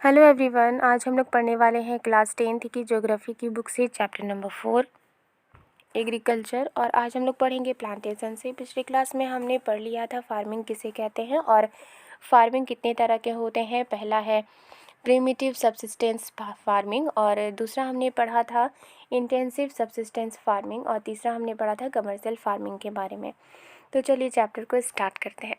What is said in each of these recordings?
Hello everyone, आज हम लोग पढ़ने वाले हैं क्लास 10th की ज्योग्राफी की बुक से चैप्टर नंबर 4 एग्रीकल्चर। और आज हम लोग पढ़ेंगे प्लांटेशन से। पिछली क्लास में हमने पढ़ लिया था फार्मिंग किसे कहते हैं और फार्मिंग कितने तरह के होते हैं। पहला है प्रिमिटिव सबसिस्टेंस फार्मिंग, और दूसरा हमने पढ़ा था इंटेंसिव सबसिस्टेंस फार्मिंग, और तीसरा हमने पढ़ा था कमर्शियल फार्मिंग के बारे में। तो चलिए चैप्टर को स्टार्ट करते हैं।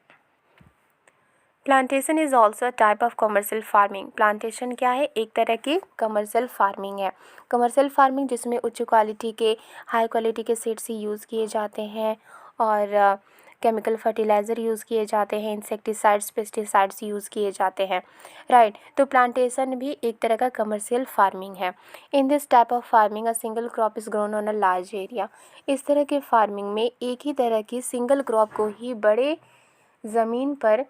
Plantation is also a type of commercial farming. Plantation क्या है? एक तरह की कमर्शियल फार्मिंग है। कमर्शियल फार्मिंग जिसमें उच्च क्वालिटी के हाई क्वालिटी के सीड्स यूज़ किए जाते हैं और केमिकल फर्टिलाइज़र यूज़ किए जाते हैं, इंसेक्टिसाइड्स पेस्टिसाइड्स यूज़ किए जाते हैं, राइट। तो प्लांटेशन भी एक तरह का कमर्शियल फार्मिंग है। In this type of farming a single crop is grown on a large area. इस तरह के फार्मिंग में एक ही तरह की सिंगल क्रॉप को ही बड़े ज़मीन पर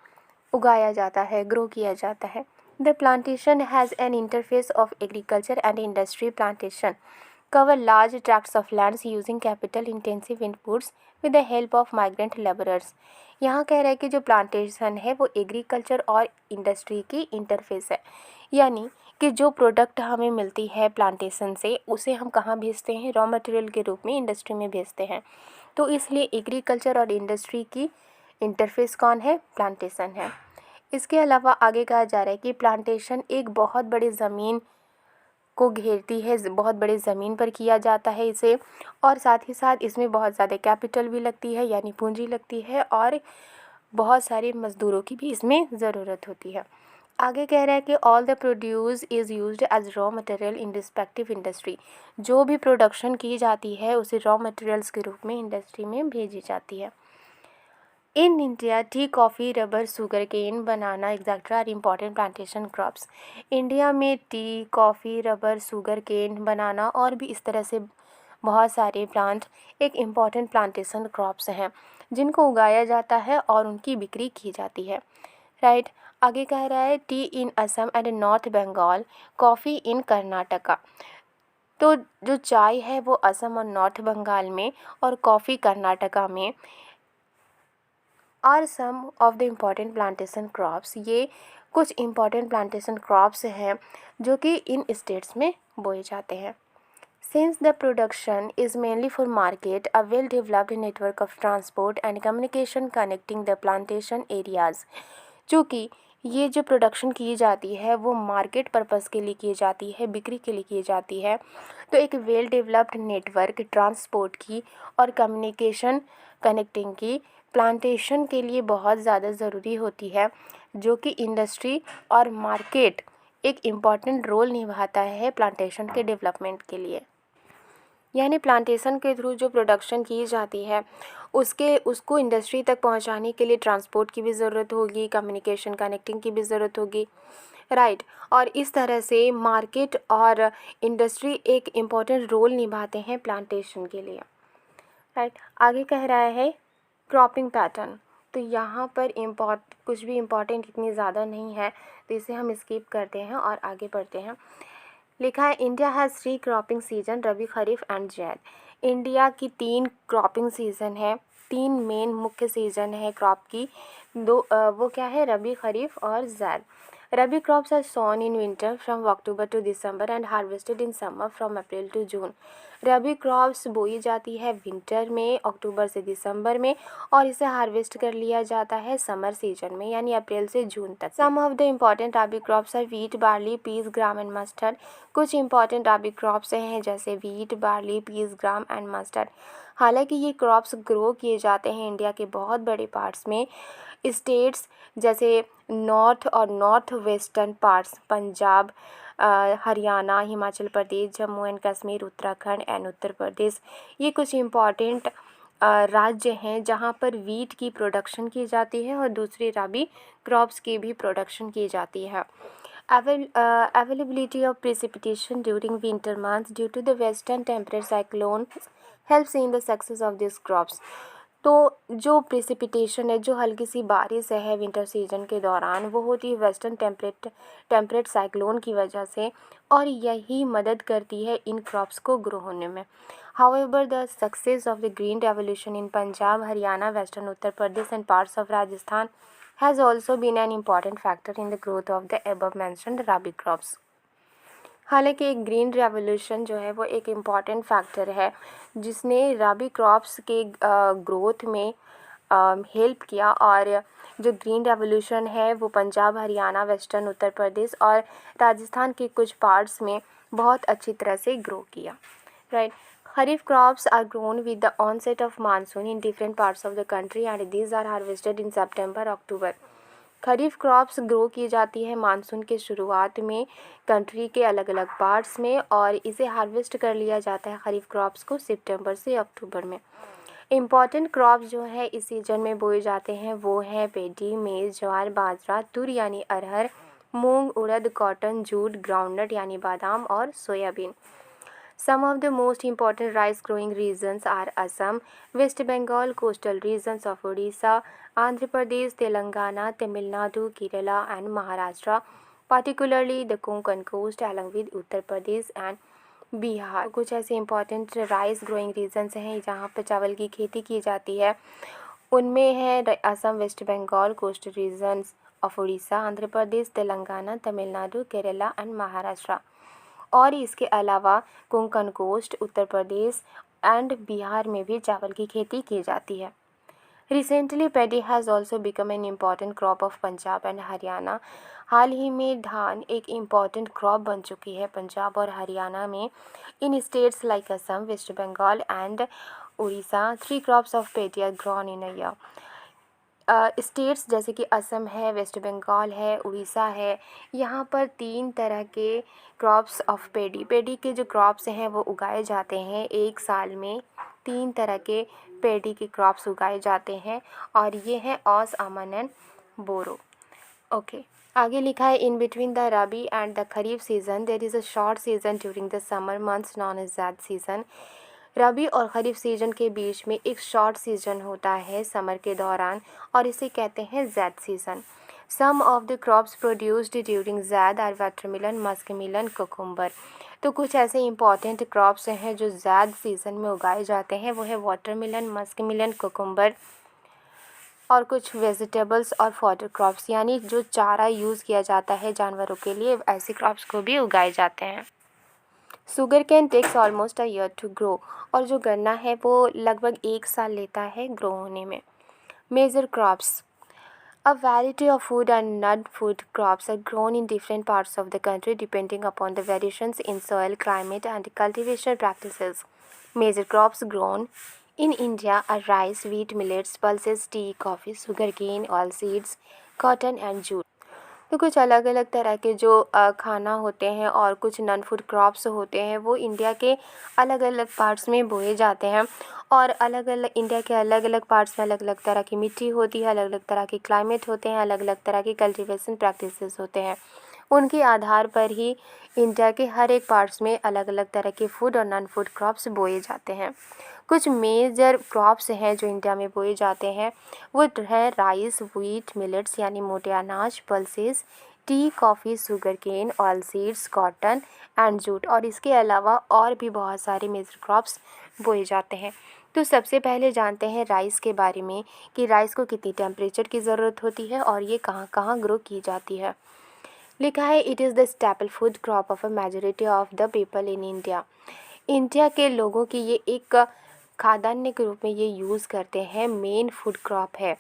उगाया जाता है, ग्रो किया जाता है। The plantation has an interface of agriculture and industry. Plantation cover large tracts of lands using capital intensive inputs with the help of migrant laborers। यहाँ कह रहा है कि जो प्लांटेशन है वो एग्रीकल्चर और इंडस्ट्री की इंटरफेस है, यानी कि जो प्रोडक्ट हमें मिलती है प्लांटेशन से उसे हम कहाँ भेजते हैं? रॉ मटेरियल के रूप में इंडस्ट्री में भेजते हैं। तो इसलिए एग्रीकल्चर और इंडस्ट्री की इंटरफेस कौन है? प्लांटेशन है। इसके अलावा आगे कहा जा रहा है कि प्लांटेशन एक बहुत बड़ी ज़मीन को घेरती है, बहुत बड़ी ज़मीन पर किया जाता है इसे, और साथ ही साथ इसमें बहुत ज़्यादा कैपिटल भी लगती है, यानी पूंजी लगती है, और बहुत सारे मज़दूरों की भी इसमें ज़रूरत होती है। आगे कह रहा है कि all the produce is used as raw material in respective industry. जो भी प्रोडक्शन की जाती है उसे रॉ मटेरियल्स के रूप में इंडस्ट्री में भेजी जाती है। In India tea, coffee, rubber, sugar cane, banana etcetera are important plantation crops. India में tea, coffee, rubber, sugar cane, banana और भी इस तरह से बहुत सारे प्लांट एक इम्पॉर्टेंट प्लांटेशन क्रॉप्स हैं जिनको उगाया जाता है और उनकी बिक्री की जाती है, राइट। आगे कह रहा है tea in Assam and north Bengal, coffee in Karnataka. तो जो चाय है वो असम और नॉर्थ बंगाल में और कॉफ़ी कर्नाटका में are some of the important plantation crops. ये कुछ इम्पॉर्टेंट प्लांटेशन क्रॉप्स हैं जो कि इन स्टेट्स में बोए जाते हैं। Since the production is mainly for market, a well developed network of transport and communication connecting the plantation areas. चूँकि ये जो प्रोडक्शन की जाती है वो मार्केट पर्पज़ के लिए की जाती है, बिक्री के लिए की जाती है, तो एक वेल डेवलप्ड नेटवर्क ट्रांसपोर्ट की और कम्युनिकेशन कनेक्टिंग की प्लांटेशन के लिए बहुत ज़्यादा ज़रूरी होती है, जो कि इंडस्ट्री और मार्केट एक इम्पॉर्टेंट रोल निभाता है प्लांटेशन के डेवलपमेंट के लिए। यानी प्लांटेशन के थ्रू जो प्रोडक्शन की जाती है उसको इंडस्ट्री तक पहुंचाने के लिए ट्रांसपोर्ट की भी ज़रूरत होगी, कम्युनिकेशन कनेक्टिंग की भी ज़रूरत होगी, राइट। और इस तरह से मार्केट और इंडस्ट्री एक इम्पॉर्टेंट रोल निभाते हैं प्लांटेशन के लिए, राइट। आगे कह रहा है क्रॉपिंग पैटर्न। तो यहाँ पर कुछ भी इम्पॉर्टेंट इतनी ज़्यादा नहीं है, तो इसे हम स्किप करते हैं और आगे बढ़ते हैं। लिखा है India has 3 cropping season, rabi, kharif and Zaid. India की 3 क्रॉपिंग सीज़न है, 3 मेन मुख्य सीज़न है क्रॉप की। वो क्या है? रबी, खरीफ और zaid. Rabi crops are sown in winter from October to December and harvested in summer from April to June. Rabi crops बोई जाती है विंटर में, अक्टूबर से दिसंबर में, और इसे हार्वेस्ट कर लिया जाता है समर सीजन में, यानी अप्रैल से जून तक। Some of the important rabi crops are wheat, barley, peas, gram and mustard. कुछ इंपॉर्टेंट रबी क्रॉप्स हैं जैसे wheat, barley, peas, gram and mustard. हालांकि ये क्रॉप्स ग्रो किए जाते हैं इंडिया के बहुत बड़े पार्ट्स में। स्टेट्स जैसे नॉर्थ और north western parts, Punjab, Haryana, Himachal Pradesh, Jammu and Kashmir, Uttarakhand and Uttar Pradesh, ये कुछ इम्पॉर्टेंट राज्य हैं जहाँ पर वीट की प्रोडक्शन की जाती है और दूसरी रबी क्रॉप्स की भी प्रोडक्शन की जाती है। Availability of precipitation during winter months due to the western temperate cyclone helps in the success of these crops। तो जो प्रेसिपिटेशन है, जो हल्की सी बारिश है विंटर सीजन के दौरान, वो होती है वेस्टर्न टेम्परेट साइक्लोन की वजह से, और यही मदद करती है इन क्रॉप्स को ग्रो होने में। However the success of the green revolution in Punjab, Haryana, western Uttar Pradesh and parts of Rajasthan has also been an important factor in the growth of the above mentioned rabi crops. हालांकि एक ग्रीन रेवोल्यूशन जो है वो एक important factor है जिसने राबी crops के growth में हेल्प किया, और जो ग्रीन रेवोल्यूशन है वो पंजाब, हरियाणा, वेस्टर्न उत्तर प्रदेश और राजस्थान के कुछ पार्ट्स में बहुत अच्छी तरह से ग्रो किया, right. Kharif crops are grown with the onset of monsoon in different parts of the country and these are harvested in September, October. Kharif crops grow की जाती है मानसून के शुरुआत में कंट्री के अलग अलग पार्ट्स में, और इसे हार्वेस्ट कर लिया जाता है खरीफ क्रॉप्स को सितंबर से अक्टूबर में. इम्पॉर्टेंट क्रॉप्स जो है इस सीजन में बोए जाते हैं वो है पेडी, मेज़, ज्वार, बाजरा, तुर यानी अरहर, मूंग, उड़द, कॉटन, जूट, ग्राउंडनट यानी बादाम और soybean. Some of the most important rice growing regions are Assam, West Bengal, coastal regions of Odisha, Andhra Pradesh, Telangana, Tamil Nadu, Kerala and Maharashtra, particularly the Konkan coast along with Uttar Pradesh and Bihar. कुछ ऐसे important rice growing regions हैं जहाँ पर चावल की खेती की जाती है. उनमें है Assam, West Bengal, coastal regions of Orissa, Andhra Pradesh, Telangana, Tamil Nadu, Kerala and Maharashtra. और इसके अलावा कोंकण कोस्ट, उत्तर प्रदेश एंड बिहार में भी चावल की खेती की जाती है. Recently paddy has also become an important crop of Punjab and Haryana. हाल ही में धान एक इम्पॉर्टेंट क्रॉप बन चुकी है पंजाब और हरियाणा में. In states like Assam, West Bengal and Orissa 3 crops of paddy are grown in a year. States जैसे कि असम है, वेस्ट बंगाल है, उड़ीसा है, यहाँ पर 3 तरह के क्रॉप्स ऑफ पेडी के जो क्रॉप्स हैं वो उगाए जाते हैं. एक साल में 3 तरह के पेडी के क्रॉप्स उगाए जाते हैं और ये हैं औस, अमन एंड बोरो. ओके, आगे लिखा है in between the rabi and the kharif season there is a short season during the summer months known as zaid season. Rabi और खरीफ सीजन के बीच में एक शॉर्ट सीजन होता है समर के दौरान और इसे कहते हैं zaid season. Some of the crops produced during zaid are watermelon, muskmelon, cucumber. तो कुछ ऐसे इंपॉर्टेंट क्रॉप्स हैं जो ज़ैद सीज़न में उगाए जाते हैं, वो है वाटरमेलन, मस्कमेलन, कुकुम्बर और कुछ वेजिटेबल्स और फॉडर क्रॉप्स यानी जो चारा यूज़ किया जाता है जानवरों के लिए, ऐसे क्रॉप्स को भी उगाए जाते हैं. Sugar cane takes almost a year to grow. और जो गन्ना है वो लगभग 1 साल लेता है ग्रो होने में. Major crops. A variety of food and non-food crops are grown in different parts of the country depending upon the variations in soil, climate and cultivation practices. Major crops grown in India are rice, wheat, millets, pulses, tea, coffee, sugarcane, oilseeds, cotton and jute. तो कुछ अलग अलग तरह के जो खाना होते हैं और कुछ नॉन फूड क्रॉप्स होते हैं वो इंडिया के अलग अलग पार्ट्स में बोए जाते हैं. और अलग अलग इंडिया के अलग अलग पार्ट्स में अलग अलग तरह की मिट्टी होती है, अलग अलग तरह के क्लाइमेट होते हैं, अलग अलग तरह के कल्टीवेशन प्रैक्टिसेस होते हैं. उनके आधार पर ही इंडिया के हर एक पार्ट्स में अलग अलग तरह के फूड और नॉन फूड क्रॉप्स बोए जाते हैं. कुछ मेजर क्रॉप्स हैं जो इंडिया में बोए जाते हैं वो है राइस, व्हीट, मिलेट्स यानी मोटे अनाज, pulses, tea, coffee, sugar cane, oil seeds, cotton and jute. और इसके अलावा और भी बहुत सारे मेजर क्रॉप्स बोए जाते हैं. तो सबसे पहले जानते हैं राइस के बारे में कि राइस को कितनी टेम्परेचर की ज़रूरत होती है और ये कहाँ कहाँ ग्रो की जाती है. लिखा है it is the staple food crop of a majority of the people in India. India के लोगों की ये एक खाद्यान्न के रूप में ये यूज़ करते हैं, मेन फूड क्रॉप है.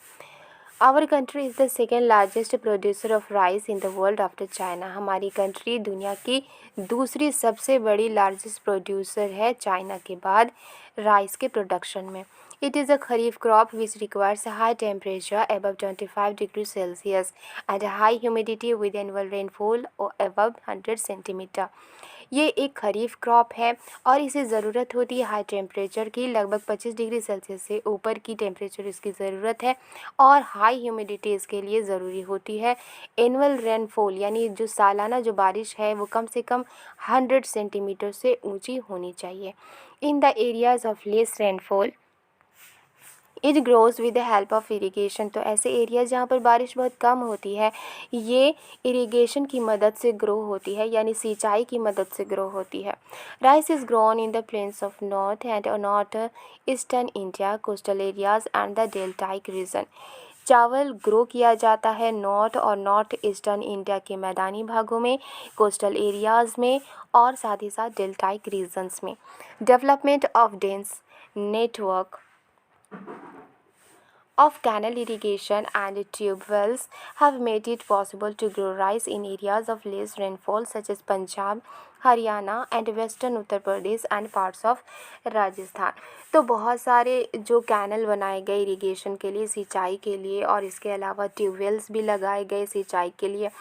Our country is the second largest producer of rice in the world after China. हमारी कंट्री दुनिया की दूसरी सबसे बड़ी लार्जेस्ट प्रोड्यूसर है चाइना के बाद राइस के प्रोडक्शन में. It is a kharif crop which requires a high temperature above 25 degrees Celsius and a high humidity with annual rainfall above 100 centimeter. ये एक खरीफ क्रॉप है और इसे ज़रूरत होती है हाई टेम्परेचर की, लगभग 25 डिग्री सेल्सियस से ऊपर की टेम्परेचर इसकी ज़रूरत है और हाई ह्यूमिडिटी इसके लिए ज़रूरी होती है. एनुअल रेनफॉल यानी जो सालाना जो बारिश है वो कम से कम 100 सेंटीमीटर से ऊंची होनी चाहिए. In the areas of less rainfall it grows with the help of irrigation. तो ऐसे एरियाज़ जहाँ पर बारिश बहुत कम होती है ये इरीगेशन की मदद से ग्रो होती है यानी सिंचाई की मदद से ग्रो होती है. Rice is grown in the plains of north and north eastern India, coastal areas and the deltaic region. चावल ग्रो किया जाता है नॉर्थ और नॉर्थ ईस्टर्न इंडिया के मैदानी भागों में, कोस्टल एरियाज़ में और साथ ही साथ डेल्टाइक रीजन्स में। Development of dense network of canal irrigation and tube wells have made it possible to grow rice in areas of less rainfall such as Punjab, Haryana and western Uttar Pradesh and parts of Rajasthan. तो बहुत सारे जो canal बनाए गए irrigation के लिए, सिंचाई के लिए, और इसके अलावा ट्यूबवेल्स भी लगाए गए सिंचाई के लिए।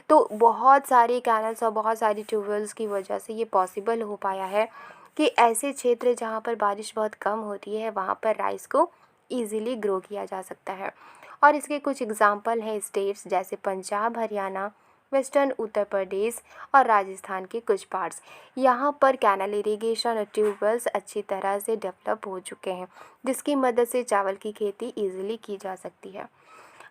तो बहुत सारे कैनल्स और बहुत सारी ट्यूबवेल्स की वजह से ये पॉसिबल हो पाया है कि ऐसे क्षेत्र जहाँ पर बारिश बहुत कम होती है वहाँ पर राइस को ईज़िली ग्रो किया जा सकता है। और इसके कुछ एग्जांपल हैं स्टेट्स जैसे पंजाब, हरियाणा, वेस्टर्न उत्तर प्रदेश और राजस्थान के कुछ पार्ट्स। यहाँ पर कैनल इरिगेशन और ट्यूबवेल्स अच्छी तरह से डेवलप हो चुके हैं, जिसकी मदद से चावल की खेती ईज़िली की जा सकती है।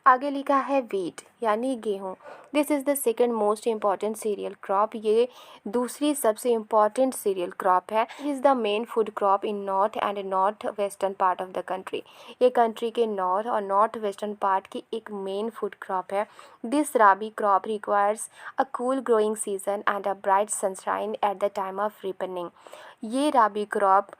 आगे लिखा है वीट यानी गेहूँ। This is the second most important cereal crop. ये दूसरी सबसे इम्पॉर्टेंट सीरियल क्रॉप है। Is the main food crop in north and north western part of the country. ये कंट्री के नॉर्थ और नॉर्थ वेस्टर्न पार्ट की एक मेन फूड क्रॉप है। This rabi crop requires a cool growing season and a bright sunshine at the time of ripening. ये rabi crop,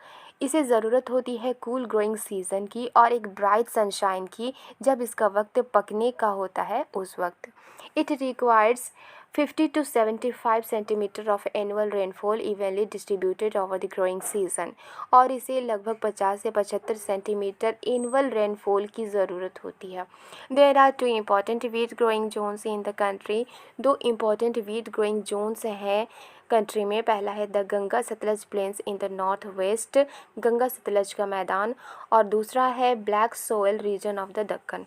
इसे ज़रूरत होती है कूल ग्रोइंग सीज़न की और एक ब्राइट सनशाइन की, जब इसका वक्त पकने का होता है उस वक्त। It requires 50 to 75 centimetre of annual rainfall evenly distributed over the growing season. और इसे लगभग 50 से 75 सेंटीमीटर एनुअल रेनफॉल की ज़रूरत होती है। There are two important wheat growing zones in the country. दो इम्पॉर्टेंट वीट ग्रोइंग जोन्स हैं कंट्री में। पहला है the Ganga Sutlej plains in the north west, Ganga Sutlej का मैदान, और दूसरा है black soil region of the Deccan.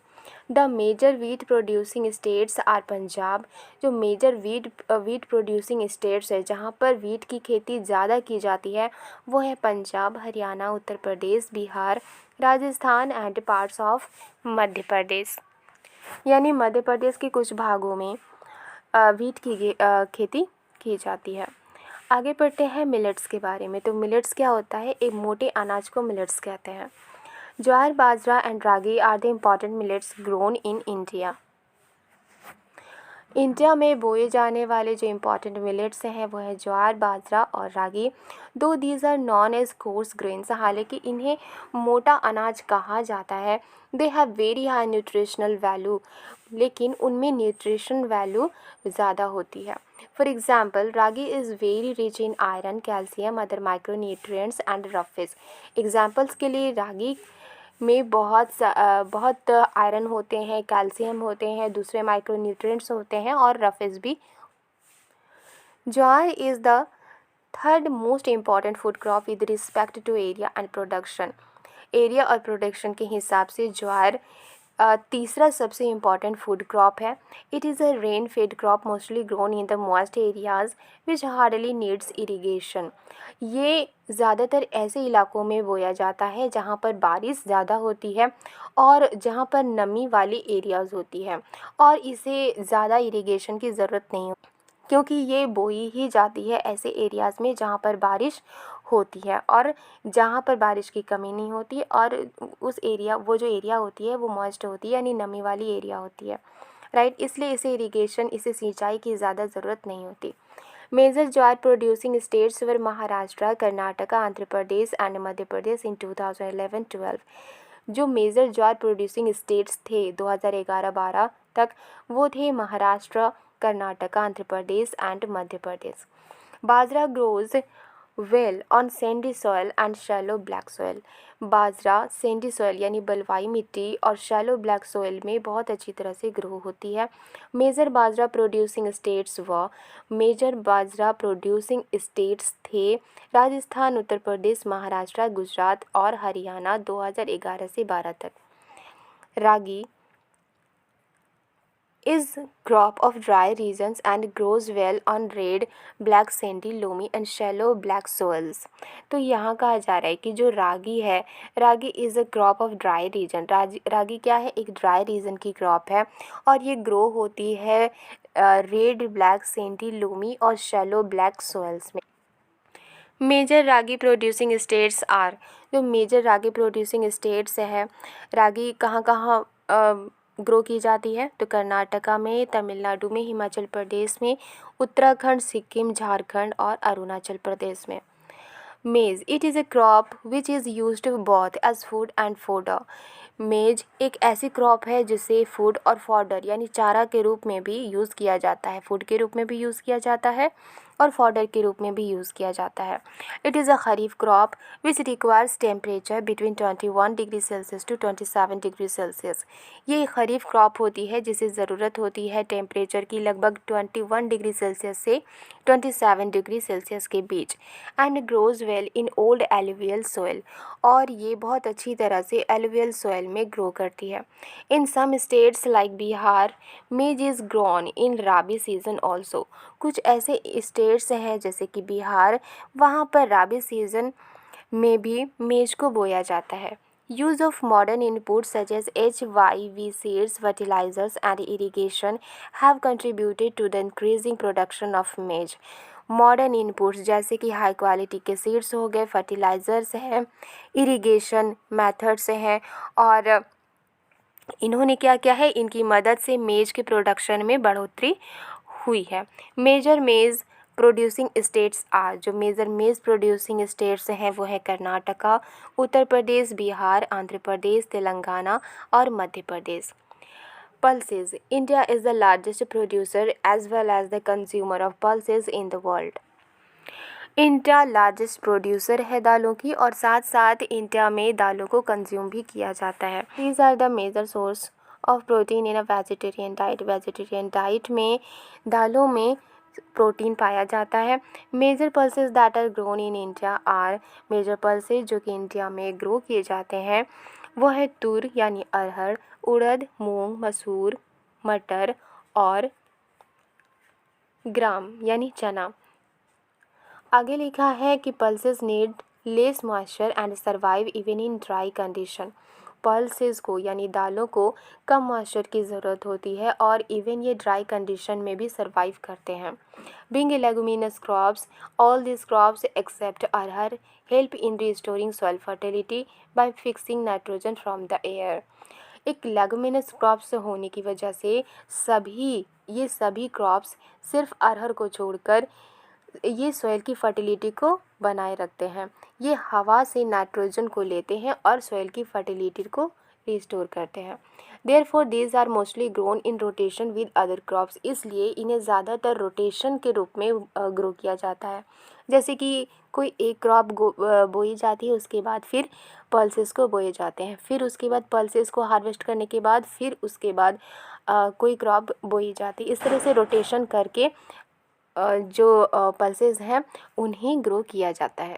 The major wheat producing states are Punjab. जो मेजर वीट प्रोड्यूसिंग स्टेट्स है जहाँ पर वीट की खेती ज़्यादा की जाती है वो है Punjab, Haryana, Uttar Pradesh, Bihar, Rajasthan and parts of Madhya Pradesh. यानी मध्य प्रदेश के कुछ भागों में वीट की खेती की जाती है। आगे पढ़ते हैं मिलेट्स के बारे में। तो मिलेट्स क्या होता है? एक मोटे अनाज को मिलेट्स कहते हैं। Jowar, bajra and ragi are the important millets grown in India. India में बोए जाने वाले जो इम्पॉर्टेंट मिलेट्स हैं वो है ज्वार, बाजरा और रागी। दो these are known as coarse grains, हालांकि इन्हें मोटा अनाज कहा जाता है। They have very high nutritional value, लेकिन उनमें न्यूट्रिशन वैल्यू ज़्यादा होती है। For example, ragi is very rich in iron, calcium, other micronutrients and roughage. Examples के लिए रागी में बहुत आयरन होते हैं, कैल्शियम होते हैं, दूसरे माइक्रोन्यूट्रिएंट्स होते हैं और रफेज भी। Jowar is the third most important food crop with respect to area and production. Area और प्रोडक्शन के हिसाब से ज्वार तीसरा सबसे इम्पॉर्टेंट फूड क्रॉप है। It is a rain fed crop mostly grown in the moist areas which hardly needs irrigation. ये ज़्यादातर ऐसे इलाकों में बोया जाता है जहाँ पर बारिश ज़्यादा होती है और जहाँ पर नमी वाली एरियाज़ होती है, और इसे ज़्यादा इरीगेशन की ज़रूरत नहीं होती, क्योंकि ये बोई ही जाती है ऐसे एरियाज़ में जहाँ पर बारिश होती है और जहाँ पर बारिश की कमी नहीं होती, और वो जो एरिया होती है वो मॉइस्ट होती है, यानी नमी वाली एरिया होती है, राइट। इसलिए इसे सिंचाई की ज़्यादा ज़रूरत नहीं होती। Major jowar producing states were Maharashtra, Karnataka, Andhra Pradesh and Madhya Pradesh in 2011-12। जो मेजर ज्वार प्रोड्यूसिंग स्टेट्स थे 2011-12 तक, वो थे Maharashtra, Karnataka, Andhra Pradesh and Madhya Pradesh. Bajra grows well on sandy soil and shallow black soil. Bajra sandy soil यानी बलुई मिट्टी और शैलो ब्लैक सॉयल में बहुत अच्छी तरह से ग्रो होती है। मेजर बाजरा प्रोड्यूसिंग स्टेट्स थे राजस्थान, उत्तर प्रदेश, महाराष्ट्र, गुजरात और हरियाणा 2011 से 12 तक। रागी is crop of dry regions and grows well on red, black sandy, loamy and shallow black soils। तो यहाँ कहा जा रहा है कि जो रागी है, ragi is a crop of dry region. Ragi क्या है? एक ड्राई रीजन की क्रॉप है और ये ग्रो होती है रेड, ब्लैक, सैंडी, लोमी और शैलो ब्लैक सोइल्स में। Major ragi producing states are. जो मेजर रागी प्रोड्यूसिंग स्टेट्स है, रागी कहाँ कहाँ ग्रो की जाती है? तो कर्नाटका में, तमिलनाडु में, हिमाचल प्रदेश में, उत्तराखंड, सिक्किम, झारखंड और अरुणाचल प्रदेश में। Maize, it is a crop which is used both as food and fodder. Maize एक ऐसी क्रॉप है जिसे फूड और फॉडर यानी चारा के रूप में भी यूज़ किया जाता है, फूड के रूप में भी यूज़ किया जाता है और फॉडर के रूप में भी यूज़ किया जाता है। It is a kharif crop which requires temperature between 21 degree Celsius to 27 degree Celsius. ये एक खरीफ क्रॉप होती है जिसे ज़रूरत होती है टेम्परेचर की लगभग 21 डिग्री सेल्सियस से 27 डिग्री सेल्सियस के बीच। And grows well in old alluvial soil, और ये बहुत अच्छी तरह से एलुवियल सोयल में ग्रो करती है। In some states like Bihar, maize is grown in rabi season also. कुछ ऐसे स्टेट्स हैं जैसे कि बिहार, वहाँ पर राबी सीज़न में भी मेज को बोया जाता है। Use of modern inputs such as HYV seeds, fertilizers and irrigation have contributed to the increasing production of maize. Modern inputs जैसे कि हाई क्वालिटी के सीड्स हो गए, फर्टिलाइज़र्स हैं, इरिगेशन मेथड्स हैं, और इन्होंने क्या किया है, इनकी मदद से मेज के प्रोडक्शन में बढ़ोतरी हुई है। मेजर मेज़ प्रोड्यूसिंग स्टेट्स आर, जो मेजर मेज़ प्रोड्यूसिंग स्टेट्स हैं वो है कर्नाटका, उत्तर प्रदेश, बिहार, आंध्र प्रदेश, तेलंगाना और Madhya Pradesh. Pulses, India is the largest producer as well as the consumer of pulses in the world. India largest producer है दालों की, और साथ साथ इंडिया में दालों को कंज्यूम भी किया जाता है। These are the major source of protein in a vegetarian diet. Vegetarian diet में दालों में प्रोटीन पाया जाता है। Major pulses that are grown in India are, major pulses जो कि इंडिया में ग्रो किए जाते हैं वो है तुर यानी अरहर, उड़द, मूंग, मसूर, मटर और ग्राम यानी चना। आगे लिखा है कि pulses need less moisture and survive even in dry condition. Pulses को यानी दालों को कम मॉइस्चर की ज़रूरत होती है और इवन ये ड्राई कंडीशन में भी सर्वाइव करते हैं। Being leguminous crops, all this crops except arhar help in restoring soil fertility by fixing nitrogen from the air. एक लेगुमिनस क्रॉप्स होने की वजह से सभी क्रॉप्स सिर्फ अरहर को छोड़कर ये सॉइल की फर्टिलिटी को बनाए रखते हैं। ये हवा से नाइट्रोजन को लेते हैं और सॉइल की फर्टिलिटी को रिस्टोर करते हैं। Therefore these are mostly grown in rotation with other crops, इसलिए इन्हें ज़्यादातर रोटेशन के रूप में ग्रो किया जाता है। जैसे कि कोई एक क्रॉप बोई जाती है, उसके बाद फिर पल्सेस को बोए जाते हैं, फिर उसके बाद पल्सेस को हार्वेस्ट करने के बाद फिर उसके बाद कोई क्रॉप बोई जाती है। इस तरह से रोटेशन करके जो पल्सेस हैं उन्हें ग्रो किया जाता है।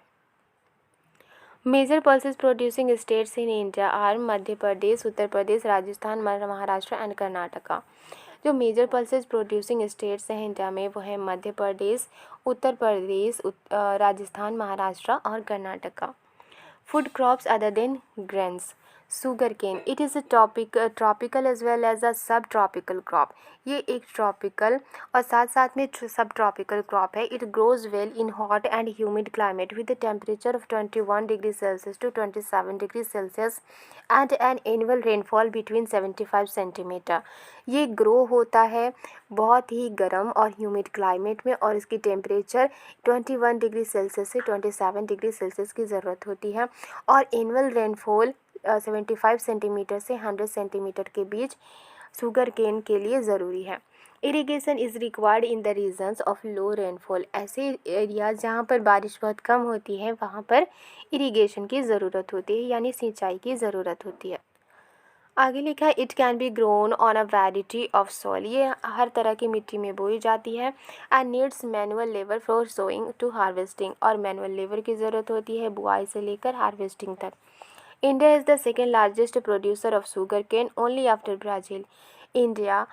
Major pulses producing states in India are Madhya Pradesh, Uttar Pradesh, Rajasthan, Maharashtra and Karnataka. जो मेजर पल्सेस प्रोड्यूसिंग स्टेट्स हैं इंडिया में वो है मध्य प्रदेश, उत्तर प्रदेश, राजस्थान, महाराष्ट्र और Karnataka. Food crops other than grains, sugar cane, it is a tropical as well as a sub tropical crop. ये एक tropical और साथ साथ में सब ट्रॉपिकल क्रॉप है। It grows well in hot and humid climate with the temperature of 21 degree Celsius to 27 degree Celsius and an annual rainfall between 75 centimetre. ये grow होता है बहुत ही गर्म और ह्यूमिड क्लाइमेट में, और इसकी टेम्परेचर 21 डिग्री सेल्सियस से 27 डिग्री सेल्सियस की ज़रूरत होती है, और एनुअल रेनफॉल 75 सेंटीमीटर से 100 सेंटीमीटर के बीच शुगर केन के लिए ज़रूरी है। Irrigation is required in the regions of low rainfall, ऐसे एरियाज जहाँ पर बारिश बहुत कम होती है वहाँ पर इरिगेशन की ज़रूरत होती है यानी सिंचाई की ज़रूरत होती है। आगे लिखा है it can be grown on a variety of soil, ये हर तरह की मिट्टी में बोई जाती है। And needs manual labour for sowing to harvesting, और मैनुअल लेबर की ज़रूरत होती है बुआई से लेकर हार्वेस्टिंग तक। India is the second largest producer of sugar cane only after Brazil. India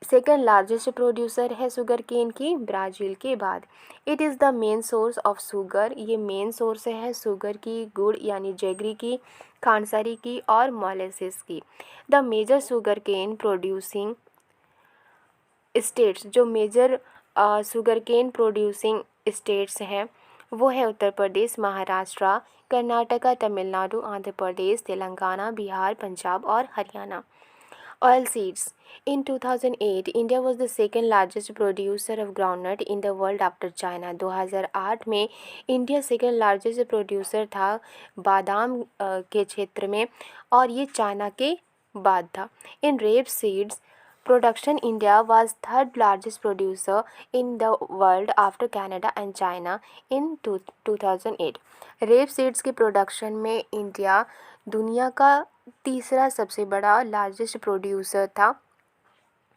second largest producer है शुगर केन की ब्राज़ील के बाद। It is the main source of sugar, ये मेन सोर्स है शुगर की, गुड़ यानी जेगरी की, खांडसारी की और मोलेसिस की। The major sugar cane producing states, जो major sugar cane producing states हैं वो है उत्तर प्रदेश, महाराष्ट्र, कर्नाटका, तमिलनाडु, आंध्र प्रदेश, तेलंगाना, बिहार, पंजाब और Haryana. Oil seeds. In 2008, India was the second largest producer of groundnut in the world after China. 2008 में इंडिया सेकेंड लार्जेस्ट प्रोड्यूसर था बादाम के क्षेत्र में, और ये चाइना के बाद था. In rape seeds production, India was third largest producer in the world after Canada and China in 2008. Rape seeds के प्रोडक्शन में इंडिया दुनिया का तीसरा सबसे बड़ा लार्जेस्ट प्रोड्यूसर था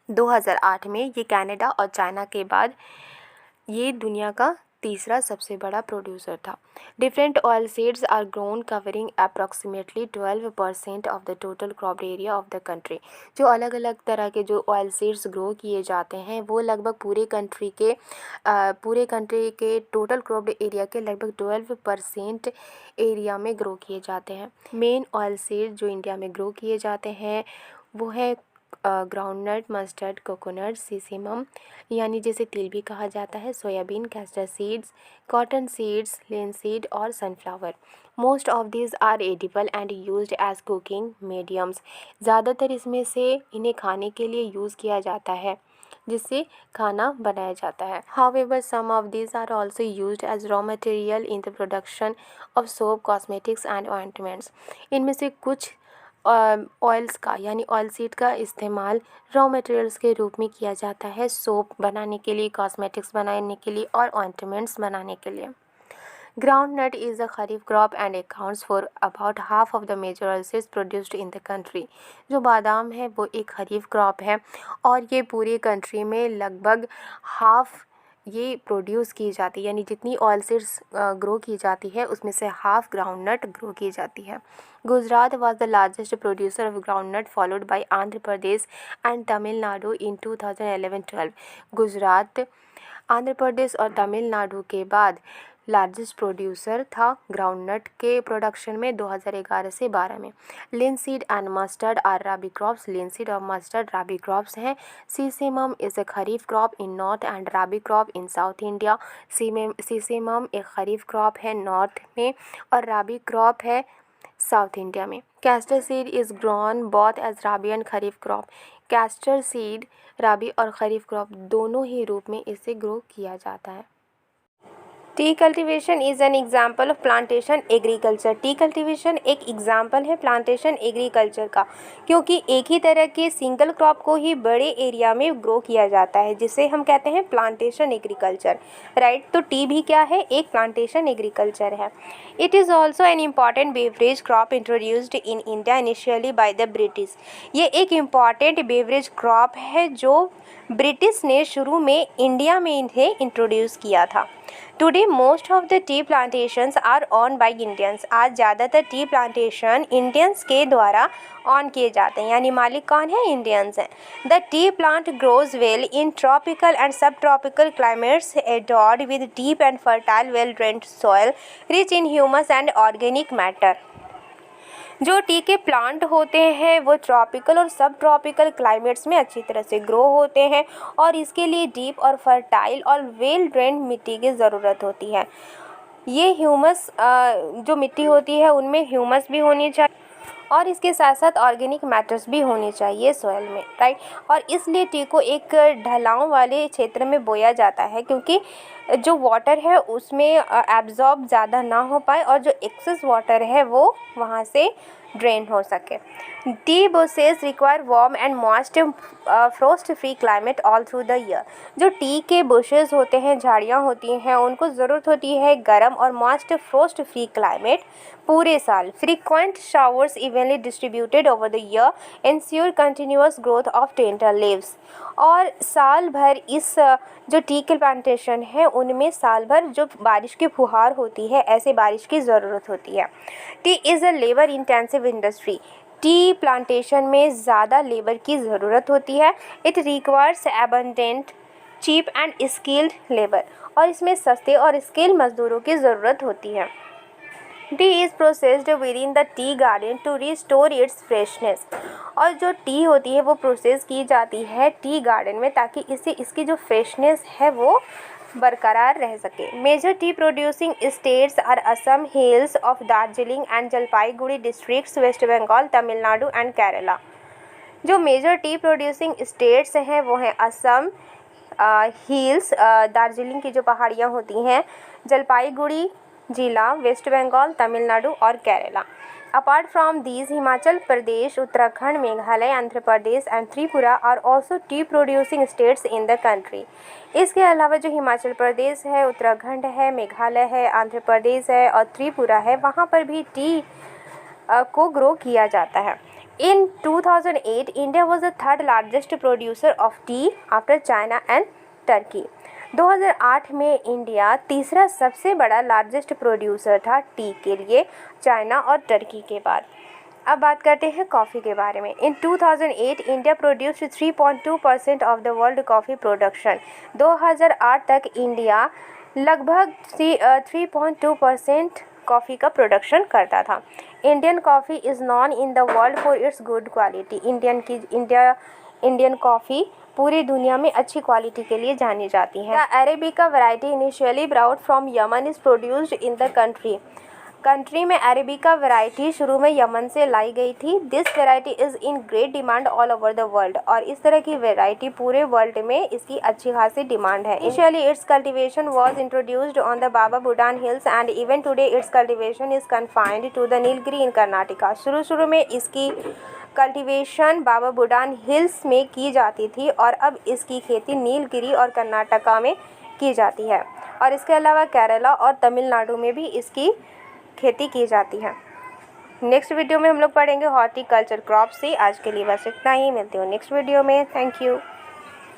2008 में. ये कनाडा और चाइना के बाद ये दुनिया का तीसरा सबसे बड़ा प्रोड्यूसर था. Different oil seeds are grown covering approximately 12% of the total crop area of the country. जो अलग अलग तरह के जो ऑयल सीड्स ग्रो किए जाते हैं वो लगभग पूरे कंट्री के टोटल क्रॉप एरिया के लगभग 12% एरिया में ग्रो किए जाते हैं. मेन ऑयल सीड जो इंडिया में ग्रो किए जाते हैं वो है ग्राउंडनट, मस्टर्ड, कोकोनट, सीसेमम यानी जिसे तिल भी कहा जाता है, soybean, castor seeds, cotton seeds, linseed और sunflower. Most of these are edible and used as cooking mediums. ज़्यादातर इसमें से इन्हें खाने के लिए यूज़ किया जाता है जिससे खाना बनाया जाता है. However, some of these are also used as raw material in the production of soap, cosmetics and ointments. इनमें से कुछ ऑयल्स का यानी ऑयल सीड का इस्तेमाल रॉ मटेरियल्स के रूप में किया जाता है सोप बनाने के लिए, कॉस्मेटिक्स बनाने के लिए और ऑइंटमेंट्स बनाने के लिए. Groundnut is a kharif crop and accounts for about half of the major oilseeds produced in the country. जो बादाम है वो एक खरीफ क्रॉप है और ये पूरे कंट्री में लगभग हाफ ये प्रोड्यूस की जाती है, यानी जितनी ऑयल सीड्स ग्रो की जाती है उसमें से हाफ ग्राउंडनट ग्रो की जाती है. Gujarat was the largest producer of groundnut followed by Andhra Pradesh and Tamil Nadu in 2011-12. Gujarat, Andhra Pradesh और तमिलनाडु के बाद लार्जेस्ट प्रोड्यूसर था ग्राउंडनट के प्रोडक्शन में 2011 से 12 में. Linseed and mustard are rabi crops. Linseed और मस्टर्ड राबी क्रॉप्स हैं. Sesamum is a kharif crop in north and rabi crop in south India. Sesamum एक खरीफ क्रॉप है नॉर्थ में और राबी क्रॉप है साउथ इंडिया में. Castor seed is grown both as rabi and kharif crop. Castor seed rabi और kharif crop दोनों ही रूप में इसे ग्रो किया जाता है. T cultivation is an example of plantation agriculture. T cultivation एक एग्जाम्पल है प्लांटेशन एग्रीकल्चर का, क्योंकि एक ही तरह के सिंगल क्रॉप को ही बड़े एरिया में ग्रो किया जाता है जिसे हम कहते हैं प्लांटेशन एग्रीकल्चर. राइट, तो टी भी क्या है, एक प्लांटेशन एग्रीकल्चर है. It is also an important beverage crop introduced in India initially by the British. ये एक इम्पॉर्टेंट बेवरेज क्रॉप है जो ब्रिटिश ने शुरू में इंडिया में इन्हें इंट्रोड्यूस किया था. Today most of the tea plantations are owned by Indians. आज ज़्यादातर टी प्लांटेशन इंडियंस के द्वारा ऑन किए जाते हैं, यानी मालिक कौन है, इंडियंस हैं. The tea plant grows well in tropical and sub tropical climates adored with deep and fertile well drained soil rich in humus and organic matter. जो टी के प्लांट होते हैं वो ट्रॉपिकल और सब ट्रॉपिकल क्लाइमेट्स में अच्छी तरह से ग्रो होते हैं और इसके लिए डीप और फर्टाइल और वेल ड्रेन्ड मिट्टी की ज़रूरत होती है. ये ह्यूमस जो मिट्टी होती है उनमें ह्यूमस भी होनी चाहिए और इसके साथ साथ ऑर्गेनिक मैटर्स भी होने चाहिए सॉइल में. राइट, और इसलिए टी को एक ढलाव वाले क्षेत्र में बोया जाता है क्योंकि जो वाटर है उसमें एब्जॉर्ब ज़्यादा ना हो पाए और जो एक्सेस वाटर है वो वहाँ से ड्रेन हो सके. T bushes require warm and moist frost free climate all through the year. जो टी के बुशेस होते हैं, झाड़ियाँ होती हैं, उनको ज़रूरत होती है गर्म और मॉइस्ट फ्रोस्ट फ्री क्लाइमेट पूरे साल. Frequent showers evenly distributed over the year ensure continuous growth of tender leaves. और साल भर इस जो टी के प्लांटेशन है उनमें साल भर जो बारिश की फुहार होती है, ऐसे बारिश की ज़रूरत होती है. Tea is a labour intensive industry. Tea plantation में ज़्यादा लेबर की ज़रूरत होती है. It requires abundant cheap and skilled labour. और इसमें सस्ते और स्किल मज़दूरों की ज़रूरत होती है. Tea is processed within the tea garden to restore its freshness. और जो टी होती है वो प्रोसेस की जाती है टी गार्डन में ताकि इससे इसकी जो फ्रेशनेस है वो बरकरार रह सके. Major tea producing states are Assam, hills of Darjeeling and Jalpaiguri districts, west Bengal, Tamil Nadu and Kerala. जो मेजर टी प्रोड्यूसिंग स्टेट्स हैं वो हैं असम, हिल्स, दार्जिलिंग की जो पहाड़ियाँ होती हैं, जलपाईगुड़ी जिला, वेस्ट बंगाल, तमिलनाडु और Kerala. Apart from these, Himachal Pradesh, Uttarakhand, Meghalaya, Andhra Pradesh and Tripura are also tea producing states in the country. इसके अलावा जो हिमाचल प्रदेश है, उत्तराखंड है, मेघालय है, आंध्र प्रदेश है और त्रिपुरा है, वहाँ पर भी टी को ग्रो किया जाता है। In 2008, India was the third largest producer of tea after China and Turkey. 2008 में इंडिया तीसरा सबसे बड़ा लार्जेस्ट प्रोड्यूसर था टी के लिए, चाइना और टर्की के बाद। अब बात करते हैं कॉफ़ी के बारे में। इन 2008 India produced 3.2% of the world coffee production. 2008 तक इंडिया लगभग 3.2% कॉफ़ी का प्रोडक्शन करता था। Indian coffee is non in the world for its good quality. Indian coffee पूरी दुनिया में अच्छी क्वालिटी के लिए जानी जाती है। The arabica variety initially brought from Yemen is produced in the country में अरेबिका वैरायटी शुरू में यमन से लाई गई थी। This variety is in great demand all over the world. और इस तरह की वैरायटी पूरे वर्ल्ड में इसकी अच्छी खासी डिमांड है। Initially its cultivation was introduced on the Baba Budan hills and even today its cultivation is confined to the Nilgiri in Karnataka. शुरू में इसकी कल्टीवेशन बाबा बुडान हिल्स में की जाती थी और अब इसकी खेती नीलगिरी और कर्नाटका में की जाती है। और इसके अलावा केरला और तमिलनाडु में भी इसकी खेती की जाती है। नेक्स्ट वीडियो में हम लोग पढ़ेंगे हॉर्टिकल्चर क्रॉप से। आज के लिए बस इतना ही, मिलते हो नेक्स्ट वीडियो में। Thank you.